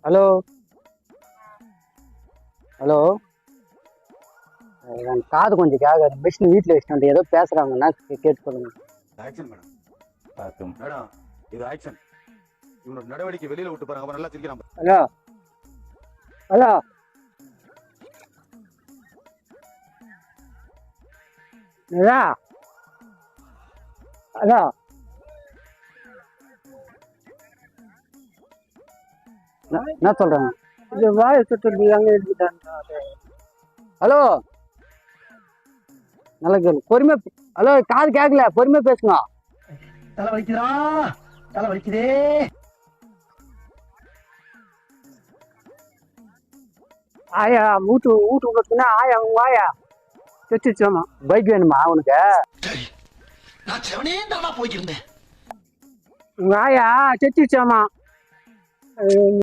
Hello hello. என் காது கொஞ்சம் கேட்காது. மிஷின் வீட்டில் வச்சுட்டு ஏதோ பேசுறாங்கன்னா கேட்டு சொல்லுங்க. Action madam. மேடம் இது ஆக்ஷன். இவனோட நடவடிக்கை வெளியில விட்டு பாருங்க. அவன் நல்லா சிரிக்கிறான். Hello hello. ஹலோ என்ன சொல்றேன்? இது வாயை சுட்டு அங்கே எடுத்துட்டாங்க. ஹலோ நல்லா கேளு பொறுமையா. ஹலோ காது கேட்கல, பொறுமையா பேசுங்க. தலை வலிக்குதா? தலை வலிக்குதே. ஆயா வீட்டு விட்டுனா ஆயா உங்க ஆயா செத்துச்சோமா. பைக் வேணுமா அவனுக்கு? நான் செவனே தானா போய்க்கிருந்தேன். உங்க ஆயா செத்துச்சோமா.